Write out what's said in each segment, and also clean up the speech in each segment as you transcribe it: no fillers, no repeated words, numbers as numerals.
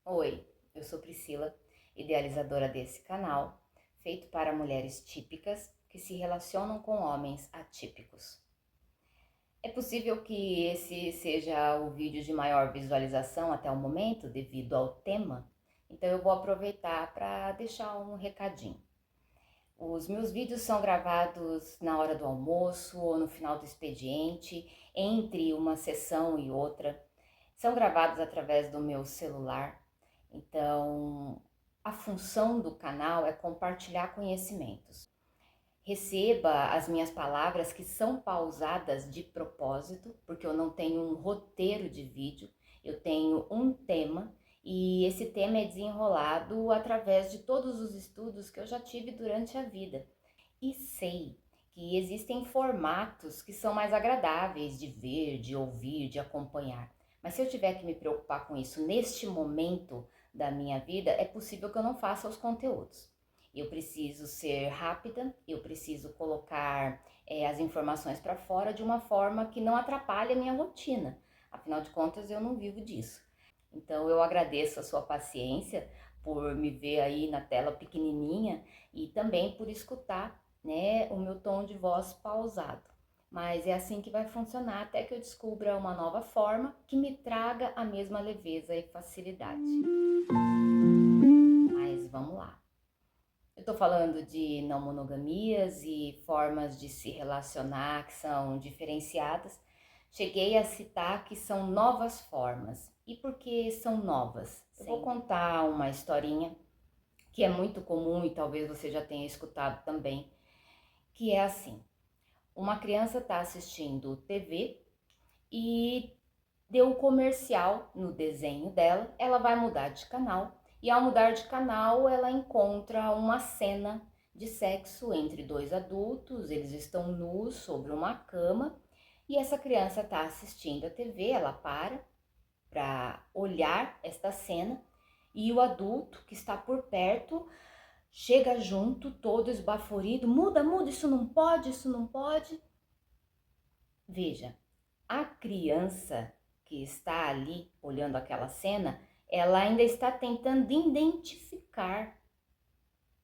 Oi, eu sou Priscila, idealizadora desse canal, feito para mulheres típicas que se relacionam com homens atípicos. É possível que esse seja o vídeo de maior visualização até o momento, devido ao tema, então eu vou aproveitar para deixar um recadinho. Os meus vídeos são gravados na hora do almoço ou no final do expediente, entre uma sessão e outra. São gravados através do meu celular. Então, a função do canal é compartilhar conhecimentos. Receba as minhas palavras que são pausadas de propósito, porque eu não tenho um roteiro de vídeo, eu tenho um tema e esse tema é desenrolado através de todos os estudos que eu já tive durante a vida. E sei que existem formatos que são mais agradáveis de ver, de ouvir, de acompanhar. Mas se eu tiver que me preocupar com isso neste momento da minha vida, é possível que eu não faça os conteúdos. Eu preciso ser rápida, eu preciso colocar as informações para fora de uma forma que não atrapalhe a minha rotina. Afinal de contas, eu não vivo disso. Então, eu agradeço a sua paciência por me ver aí na tela pequenininha e também por escutar, né, o meu tom de voz pausado. Mas é assim que vai funcionar até que eu descubra uma nova forma que me traga a mesma leveza e facilidade. Mas vamos lá. Eu tô falando de não monogamias e formas de se relacionar que são diferenciadas. Cheguei a citar que são novas formas. E por que são novas? Eu vou contar uma historinha que é muito comum e talvez você já tenha escutado também, que é assim: uma criança está assistindo TV e deu um comercial no desenho dela, ela vai mudar de canal e ao mudar de canal ela encontra uma cena de sexo entre dois adultos, eles estão nus sobre uma cama e essa criança está assistindo a TV, ela para olhar esta cena e o adulto que está por perto chega junto, todo esbaforido, muda, muda, isso não pode, isso não pode. Veja, a criança que está ali olhando aquela cena, ela ainda está tentando identificar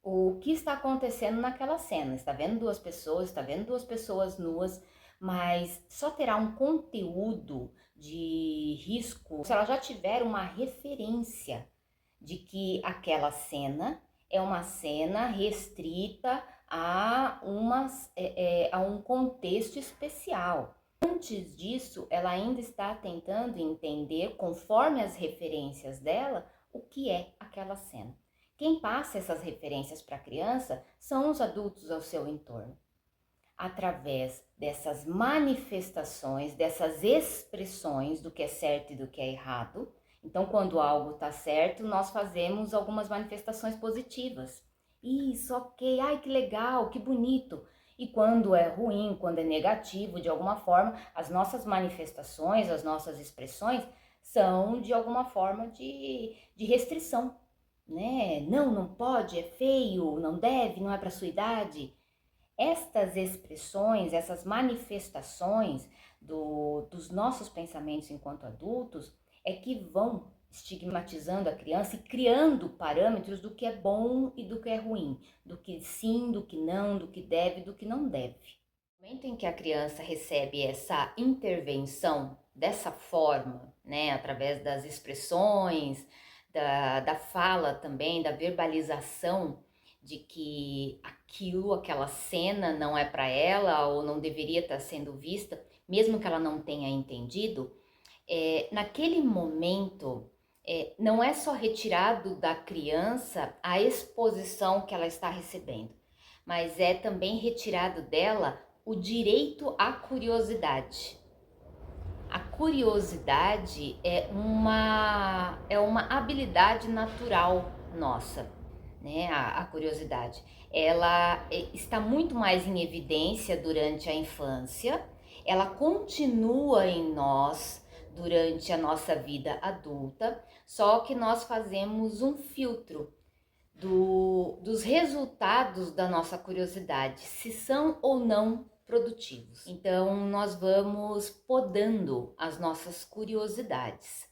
o que está acontecendo naquela cena. Está vendo duas pessoas nuas, mas só terá um conteúdo de risco se ela já tiver uma referência de que aquela cena é uma cena restrita a um contexto especial. Antes disso, ela ainda está tentando entender, conforme as referências dela, o que é aquela cena. Quem passa essas referências para a criança são os adultos ao seu entorno. Através dessas manifestações, dessas expressões do que é certo e do que é errado. Então, quando algo está certo, nós fazemos algumas manifestações positivas. Isso, ok, ai que legal, que bonito. E quando é ruim, quando é negativo, de alguma forma, as nossas manifestações, as nossas expressões são de alguma forma de restrição, né? Não, não pode, é feio, não deve, não é para sua idade. Estas expressões, essas manifestações dos nossos pensamentos enquanto adultos é que vão estigmatizando a criança e criando parâmetros do que é bom e do que é ruim, do que sim, do que não, do que deve, do que não deve. No momento em que a criança recebe essa intervenção dessa forma, né, através das expressões, da fala também, da verbalização de que aquela cena não é para ela ou não deveria estar sendo vista, mesmo que ela não tenha entendido, naquele momento não é só retirado da criança a exposição que ela está recebendo, mas é também retirado dela o direito à curiosidade. A curiosidade é uma habilidade natural nossa, né? A curiosidade. Ela está muito mais em evidência durante a infância, ela continua em nós durante a nossa vida adulta, só que nós fazemos um filtro dos resultados da nossa curiosidade, se são ou não produtivos. Então, nós vamos podando as nossas curiosidades.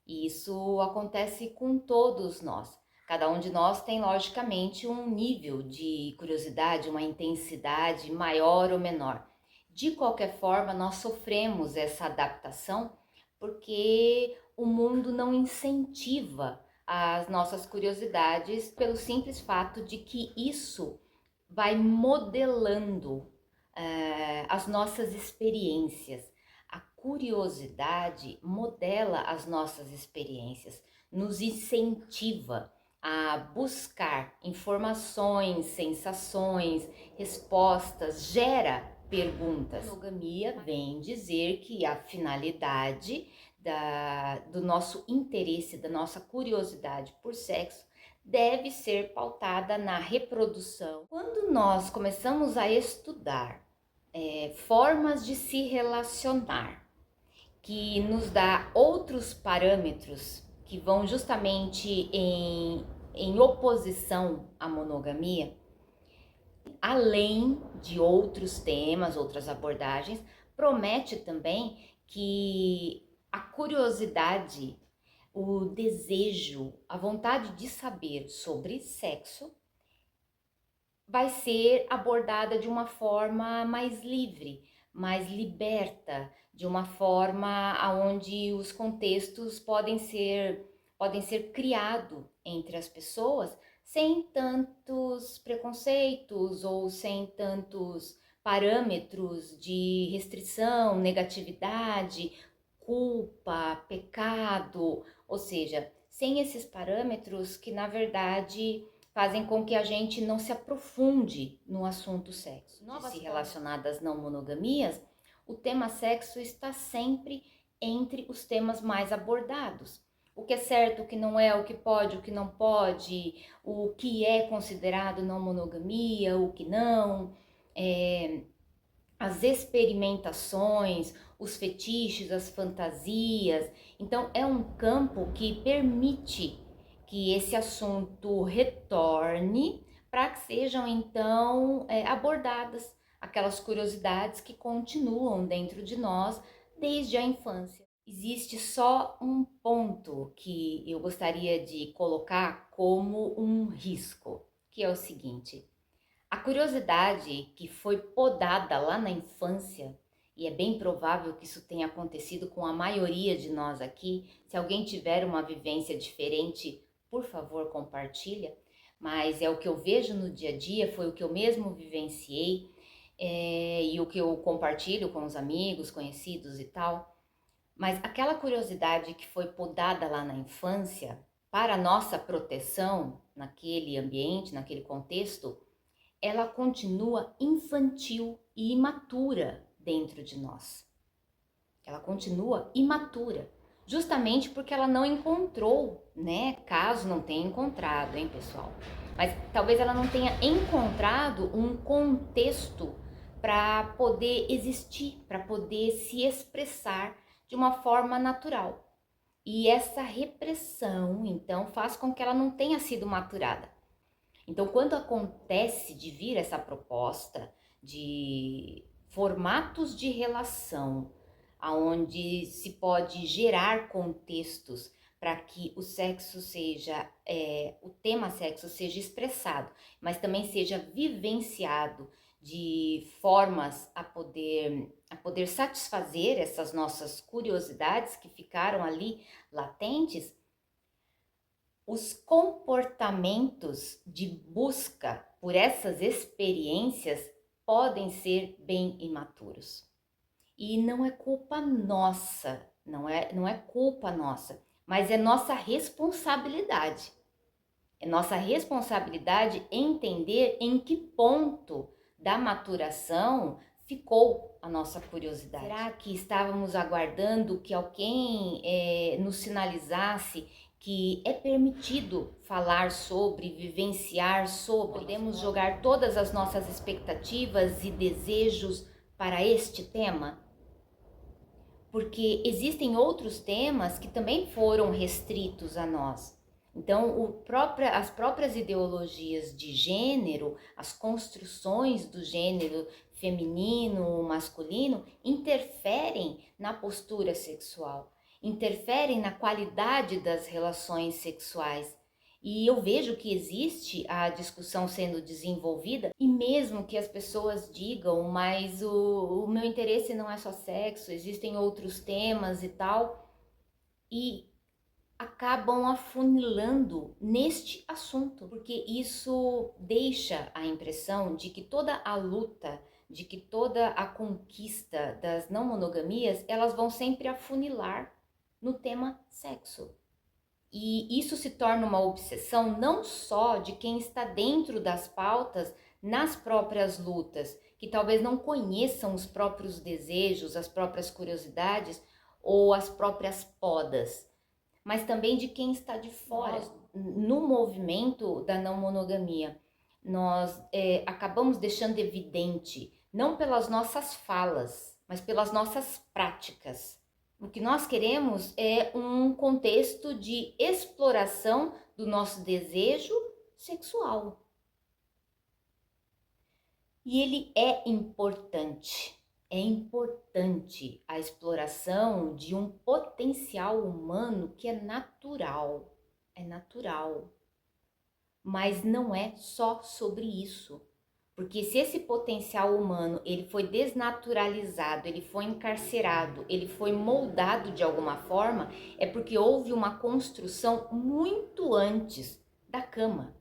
E isso acontece com todos nós. Cada um de nós tem, logicamente, um nível de curiosidade, uma intensidade maior ou menor. De qualquer forma, nós sofremos essa adaptação porque o mundo não incentiva as nossas curiosidades pelo simples fato de que isso vai modelando as nossas experiências. A curiosidade modela as nossas experiências, nos incentiva a buscar informações, sensações, respostas, gera perguntas. A monogamia vem dizer que a finalidade do nosso interesse, da nossa curiosidade por sexo, deve ser pautada na reprodução. Quando nós começamos a estudar formas de se relacionar, que nos dá outros parâmetros que vão justamente em oposição à monogamia, além de outros temas, outras abordagens, promete também que a curiosidade, o desejo, a vontade de saber sobre sexo vai ser abordada de uma forma mais livre, mais liberta, de uma forma onde os contextos podem ser criados entre as pessoas sem tantos preconceitos ou sem tantos parâmetros de restrição, negatividade, culpa, pecado, ou seja, sem esses parâmetros que na verdade fazem com que a gente não se aprofunde no assunto sexo. Novas se relacionadas às não monogamias, o tema sexo está sempre entre os temas mais abordados. O que é certo, o que não é, o que pode, o que não pode, o que é considerado não monogamia, o que não, as experimentações, os fetiches, as fantasias. Então é um campo que permite que esse assunto retorne para que sejam então abordadas aquelas curiosidades que continuam dentro de nós desde a infância. Existe só um ponto que eu gostaria de colocar como um risco, que é o seguinte: a curiosidade que foi podada lá na infância, e é bem provável que isso tenha acontecido com a maioria de nós aqui. Se alguém tiver uma vivência diferente, por favor, compartilha. Mas é o que eu vejo no dia a dia, foi o que eu mesmo vivenciei, e o que eu compartilho com os amigos, conhecidos e tal. Mas aquela curiosidade que foi podada lá na infância, para nossa proteção naquele ambiente, naquele contexto, ela continua infantil e imatura dentro de nós. Ela continua imatura, justamente porque ela não encontrou, né? Caso não tenha encontrado, hein, pessoal? Mas talvez ela não tenha encontrado um contexto para poder existir, para poder se expressar de uma forma natural. E essa repressão, então, faz com que ela não tenha sido maturada. Então, quando acontece de vir essa proposta de formatos de relação, aonde se pode gerar contextos para que o sexo seja, o tema sexo seja expressado, mas também seja vivenciado de formas a poder satisfazer essas nossas curiosidades que ficaram ali latentes, os comportamentos de busca por essas experiências podem ser bem imaturos. E não é culpa nossa, não é culpa nossa, mas é nossa responsabilidade. É nossa responsabilidade entender em que ponto da maturação ficou a nossa curiosidade. Será que estávamos aguardando que alguém nos sinalizasse que é permitido falar sobre, vivenciar sobre? Podemos jogar todas as nossas expectativas e desejos para este tema? Porque existem outros temas que também foram restritos a nós. Então, as próprias ideologias de gênero, as construções do gênero feminino, masculino, interferem na postura sexual. interferem na qualidade das relações sexuais. E eu vejo que existe a discussão sendo desenvolvida, e mesmo que as pessoas digam, mas o meu interesse não é só sexo, existem outros temas e tal, e acabam afunilando neste assunto, porque isso deixa a impressão de que toda a luta, de que toda a conquista das não monogamias, elas vão sempre afunilar no tema sexo. E isso se torna uma obsessão não só de quem está dentro das pautas nas próprias lutas, que talvez não conheçam os próprios desejos, as próprias curiosidades ou as próprias podas, mas também de quem está de fora. No movimento da não monogamia, nós acabamos deixando evidente, não pelas nossas falas, mas pelas nossas práticas. O que nós queremos é um contexto de exploração do nosso desejo sexual. E ele é importante. É importante a exploração de um potencial humano que é natural. É natural. Mas não é só sobre isso. Porque se esse potencial humano ele foi desnaturalizado, ele foi encarcerado, ele foi moldado de alguma forma, é porque houve uma construção muito antes da cama.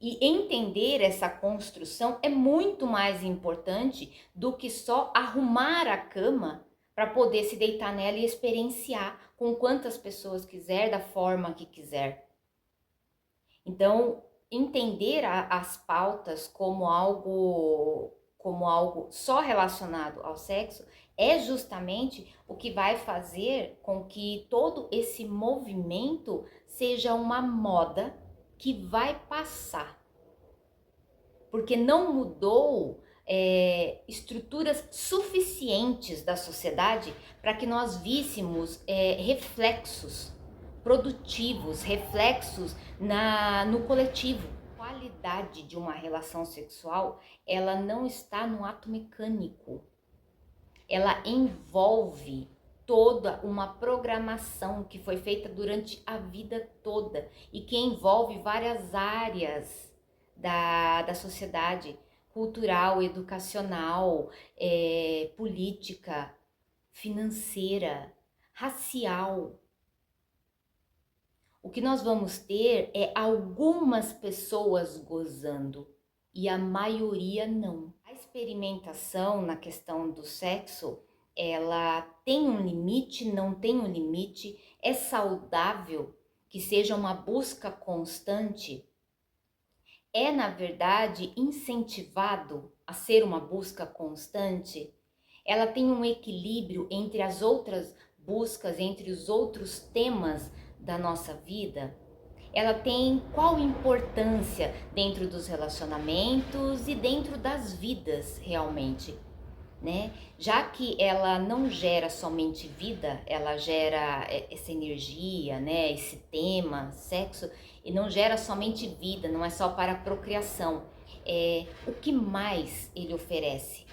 E entender essa construção é muito mais importante do que só arrumar a cama para poder se deitar nela e experienciar com quantas pessoas quiser, da forma que quiser. Então, entender as pautas como algo só relacionado ao sexo é justamente o que vai fazer com que todo esse movimento seja uma moda que vai passar. Porque não mudou estruturas suficientes da sociedade para que nós víssemos reflexos produtivos, reflexos no coletivo. A qualidade de uma relação sexual, ela não está no ato mecânico. Ela envolve toda uma programação que foi feita durante a vida toda e que envolve várias áreas da sociedade, cultural, educacional, política, financeira, racial. O que nós vamos ter é algumas pessoas gozando e a maioria não. A experimentação na questão do sexo, ela tem um limite, não tem um limite, é saudável que seja uma busca constante, é na verdade incentivado a ser uma busca constante, ela tem um equilíbrio entre as outras buscas, entre os outros temas da nossa vida? Ela tem qual importância dentro dos relacionamentos e dentro das vidas realmente, né? Já que ela não gera somente vida, ela gera essa energia, né? Esse tema, sexo, e não gera somente vida, não é só para a procriação. O que mais ele oferece?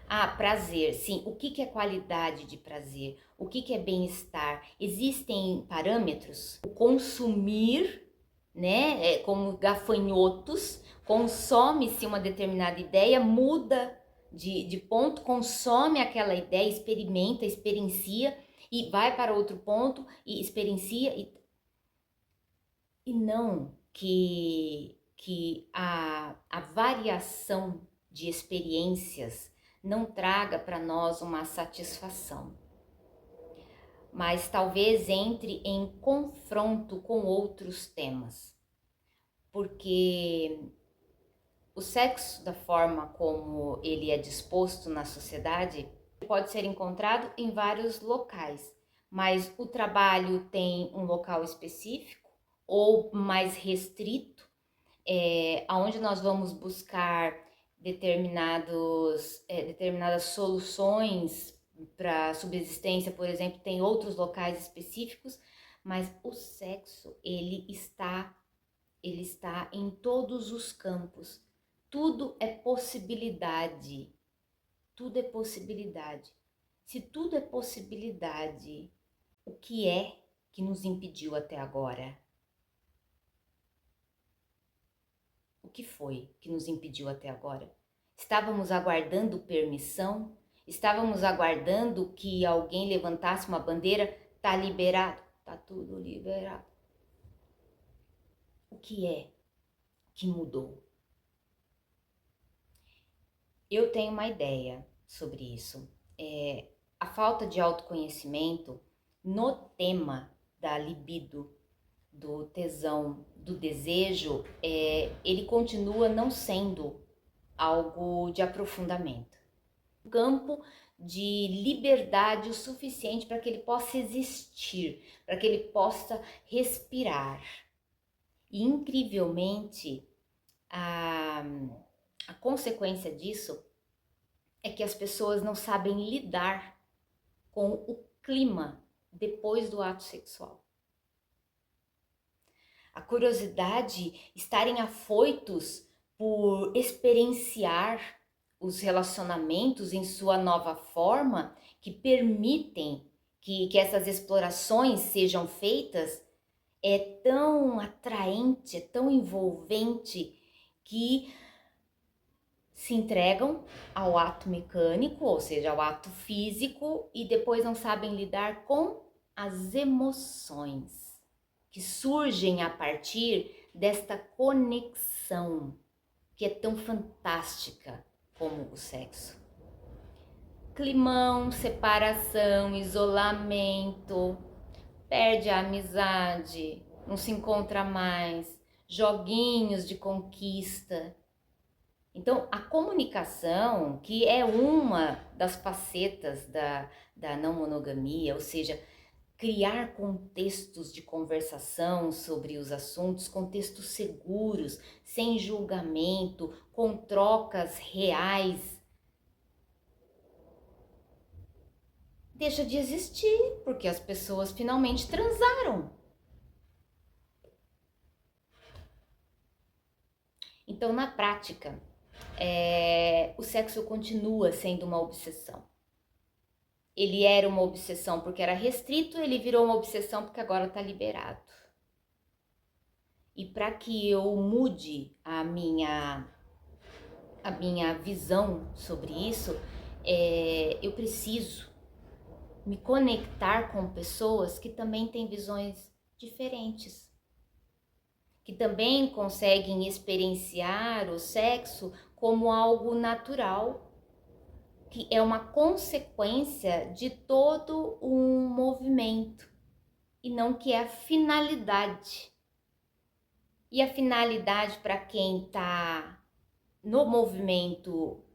Ah, prazer, sim. O que é qualidade de prazer? O que é bem-estar? Existem parâmetros? O consumir, né, como gafanhotos, consome-se uma determinada ideia, muda de ponto, consome aquela ideia, experimenta, experiencia e vai para outro ponto e experiencia e não que a variação de experiências não traga para nós uma satisfação, mas talvez entre em confronto com outros temas, porque o sexo, da forma como ele é disposto na sociedade, pode ser encontrado em vários locais, mas o trabalho tem um local específico ou mais restrito, aonde nós vamos buscar determinadas soluções para subsistência, por exemplo, tem outros locais específicos, mas o sexo ele está em todos os campos. Tudo é possibilidade. Tudo é possibilidade. Se tudo é possibilidade, o que é que nos impediu até agora? O que foi que nos impediu até agora? Estávamos aguardando permissão? Estávamos aguardando que alguém levantasse uma bandeira? Tá liberado? Tá tudo liberado. O que é que mudou? Eu tenho uma ideia sobre isso. A falta de autoconhecimento no tema da libido, do tesão, do desejo, ele continua não sendo algo de aprofundamento. Um campo de liberdade o suficiente para que ele possa existir, para que ele possa respirar. E incrivelmente, a consequência disso é que as pessoas não sabem lidar com o clima depois do ato sexual. A curiosidade, estarem afoitos por experienciar os relacionamentos em sua nova forma, que permitem que essas explorações sejam feitas, é tão atraente, é tão envolvente, que se entregam ao ato mecânico, ou seja, ao ato físico, e depois não sabem lidar com as emoções que surgem a partir desta conexão que é tão fantástica como o sexo. Climão, separação, isolamento, perde a amizade, não se encontra mais, joguinhos de conquista. Então, a comunicação, que é uma das facetas da não monogamia, ou seja, criar contextos de conversação sobre os assuntos, contextos seguros, sem julgamento, com trocas reais, deixa de existir, porque as pessoas finalmente transaram. Então, na prática, o sexo continua sendo uma obsessão. Ele era uma obsessão porque era restrito, ele virou uma obsessão porque agora está liberado. E para que eu mude a minha visão sobre isso, eu preciso me conectar com pessoas que também têm visões diferentes, que também conseguem experienciar o sexo como algo natural, que é uma consequência de todo um movimento e não que é a finalidade. E a finalidade para quem está no movimento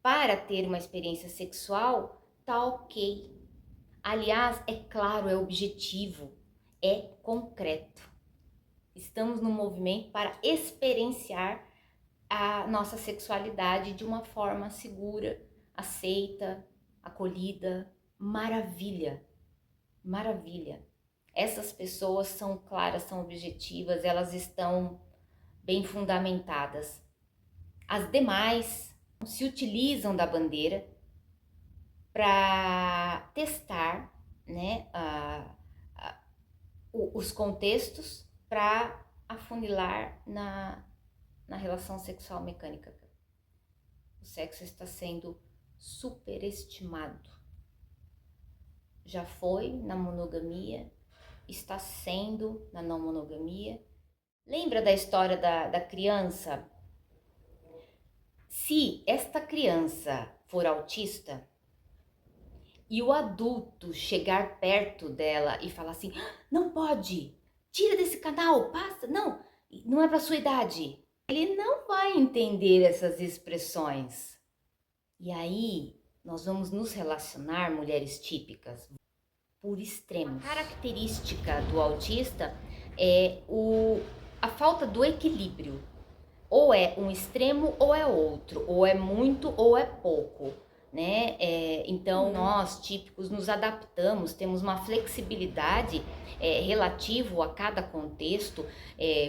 para ter uma experiência sexual, tá ok. Aliás, é claro, é objetivo, é concreto. Estamos no movimento para experienciar a nossa sexualidade de uma forma segura, aceita, acolhida. Maravilha, maravilha. Essas pessoas são claras, são objetivas, elas estão bem fundamentadas. As demais se utilizam da bandeira para testar, né, os contextos para afunilar na relação sexual mecânica. O sexo está sendo superestimado. Já foi na monogamia, está sendo na não monogamia. Lembra da história da criança? Se esta criança for autista e o adulto chegar perto dela e falar assim, não pode, tira desse canal, passa, não é para sua idade. Ele não vai entender essas expressões. E aí, nós vamos nos relacionar, mulheres típicas, por extremos. A característica do autista é a falta do equilíbrio. Ou é um extremo ou é outro, ou é muito ou é pouco, né? Então, nós, típicos, nos adaptamos, temos uma flexibilidade relativo a cada contexto,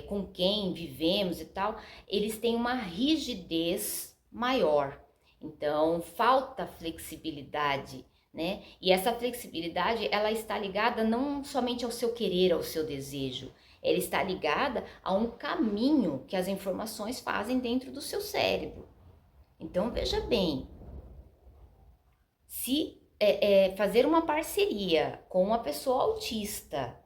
com quem vivemos e tal. Eles têm uma rigidez maior. Então, falta flexibilidade né? E essa flexibilidade, ela está ligada não somente ao seu querer, ao seu desejo, ela está ligada a um caminho que as informações fazem dentro do seu cérebro. Então, veja bem, se fazer uma parceria com uma pessoa autista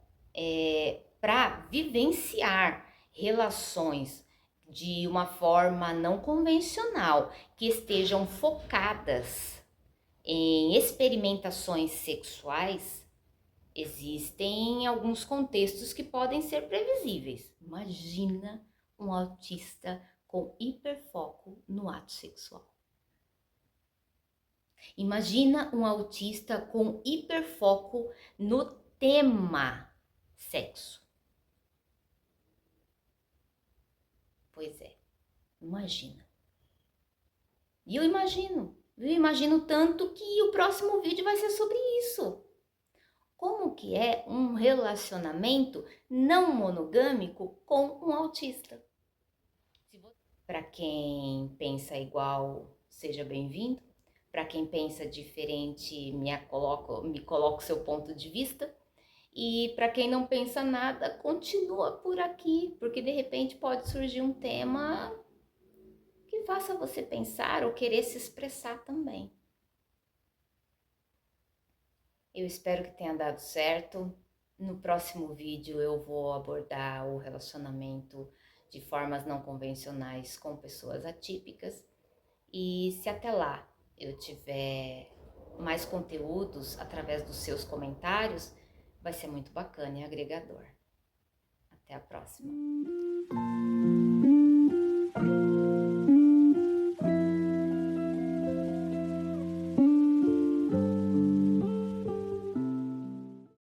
para vivenciar relações de uma forma não convencional, que estejam focadas em experimentações sexuais, existem alguns contextos que podem ser previsíveis. Imagina um autista com hiperfoco no ato sexual. Imagina um autista com hiperfoco no tema sexo. Pois é, imagina. E eu imagino tanto que o próximo vídeo vai ser sobre isso. Como que é um relacionamento não monogâmico com um autista? Para quem pensa igual, seja bem-vindo. Para quem pensa diferente, me coloco seu ponto de vista. E para quem não pensa nada, continua por aqui, porque de repente pode surgir um tema que faça você pensar ou querer se expressar também. Eu espero que tenha dado certo. No próximo vídeo eu vou abordar o relacionamento de formas não convencionais com pessoas atípicas. E se até lá eu tiver mais conteúdos através dos seus comentários, vai ser muito bacana e agregador. Até a próxima.